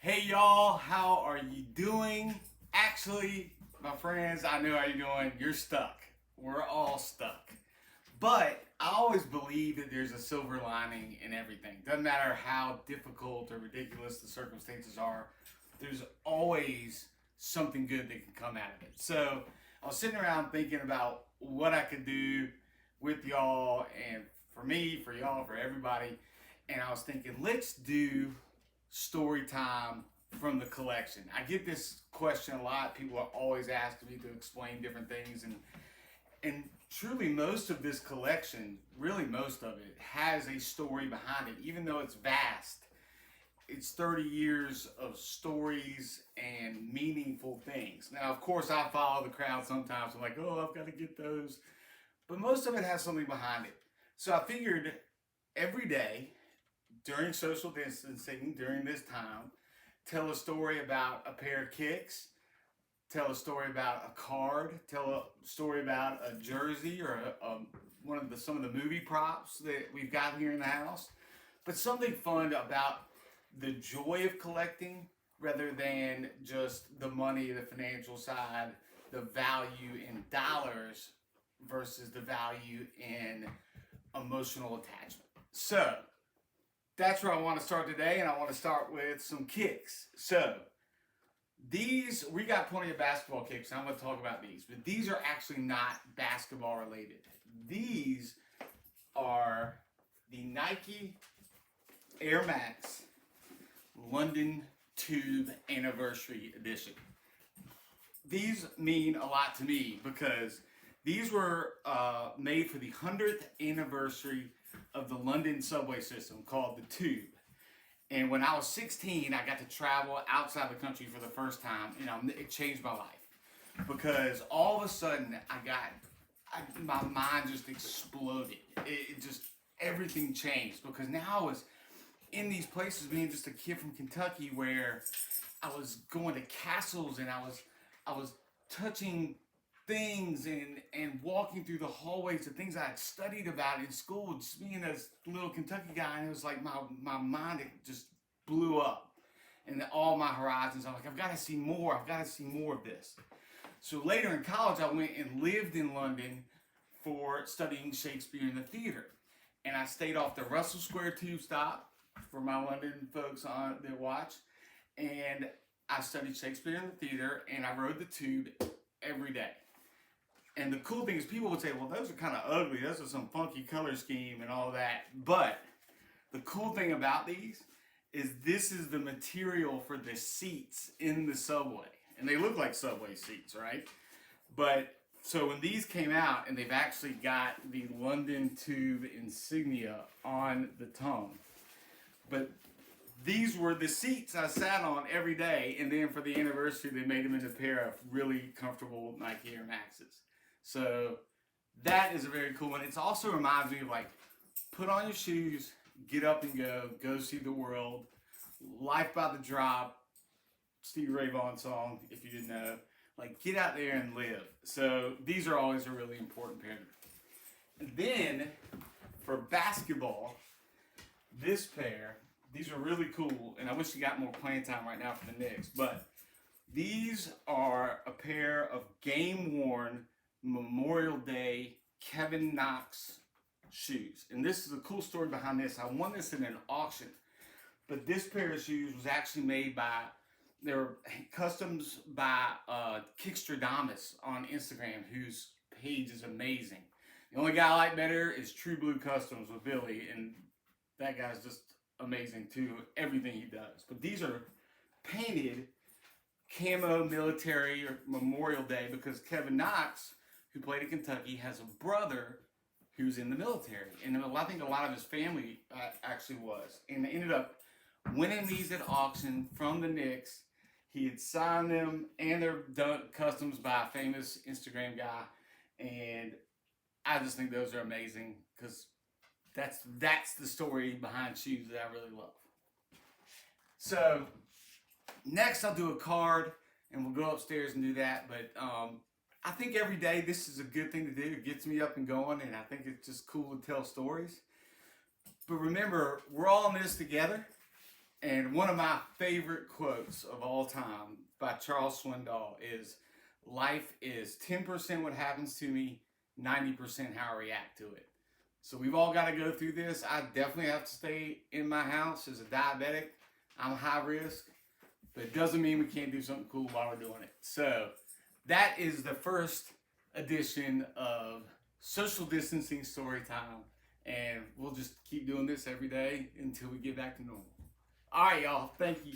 Hey y'all, how are you doing? Actually, my friends, I know how you're doing. You're stuck. We're all stuck. But I always believe that there's a silver lining in everything. Doesn't matter how difficult or ridiculous the circumstances are, there's always something good that can come out of it. So I was sitting around thinking about what I could do with y'all and for me, for y'all, for everybody. And I was thinking, let's do story time from the collection. I get this question a lot. People are always asking me to explain different things, and truly most of this collection, really most of it, has a story behind it. Even though it's vast, it's 30 years of stories and meaningful things. Now, of course, I follow the crowd sometimes. I'm like, oh, I've got to get those. But most of it has something behind it. So I figured every day during social distancing, during this time, tell a story about a pair of kicks, tell a story about a card, tell a story about a jersey or one of some of the movie props that we've got here in the house, but something fun about the joy of collecting rather than just the money, the financial side, the value in dollars versus the value in emotional attachment. So that's where I want to start today, and I want to start with some kicks. So we got plenty of basketball kicks, and I'm going to talk about these, but these are actually not basketball related. These are the Nike Air Max London Tube Anniversary Edition. These mean a lot to me because these were made for the 100th anniversary of the London subway system called the Tube. And when I was 16, I got to travel outside the country for the first time. It changed my life because all of a sudden my mind just exploded. It just, everything changed because now I was in these places being just a kid from Kentucky where I was going to castles and I was touching things and walking through the hallways of things I had studied about in school, just being this little Kentucky guy, and it was like my mind, it just blew up and all my horizons. I'm like, I've got to see more. I've got to see more of this. So later in college, I went and lived in London for studying Shakespeare in the theater. And I stayed off the Russell Square tube stop for my London folks on their watch. And I studied Shakespeare in the theater, and I rode the tube every day. And the cool thing is people would say, well, those are kind of ugly. Those are some funky color scheme and all that. But the cool thing about these is this is the material for the seats in the subway. And they look like subway seats, right? But so when these came out, and they've actually got the London Tube insignia on the tongue. But these were the seats I sat on every day. And then for the anniversary, they made them into a pair of really comfortable Nike Air Maxes. So that is a very cool one. It also reminds me of like, put on your shoes, get up and go see the world. Life by the drop, Stevie Ray Vaughan song, if you didn't know. Like, get out there and live. So these are always a really important pair. And then for basketball, this pair, these are really cool, and I wish you got more playing time right now for the Knicks, but these are a pair of game-worn Memorial Day Kevin Knox shoes. And this is a cool story behind this. I won this in an auction, but this pair of shoes was actually made by, they were customs by Kickstradomis on Instagram, whose page is amazing. The only guy I like better is True Blue Customs with Billy, and that guy's just amazing too, everything he does. But these are painted camo military or Memorial Day because Kevin Knox, who played in Kentucky, has a brother who's in the military. And I think a lot of his family actually was. And they ended up winning these at auction from the Knicks. He had signed them, and they're done customs by a famous Instagram guy. And I just think those are amazing because that's the story behind shoes that I really love. So next I'll do a card, and we'll go upstairs and do that. But I think every day this is a good thing to do. It gets me up and going, and I think it's just cool to tell stories. But remember, we're all in this together. And one of my favorite quotes of all time by Charles Swindoll is, life is 10% what happens to me, 90% how I react to it. So we've all got to go through this. I definitely have to stay in my house as a diabetic. I'm high risk, but it doesn't mean we can't do something cool while we're doing it. So that is the first edition of social distancing story time. And we'll just keep doing this every day until we get back to normal. All right, y'all. Thank you.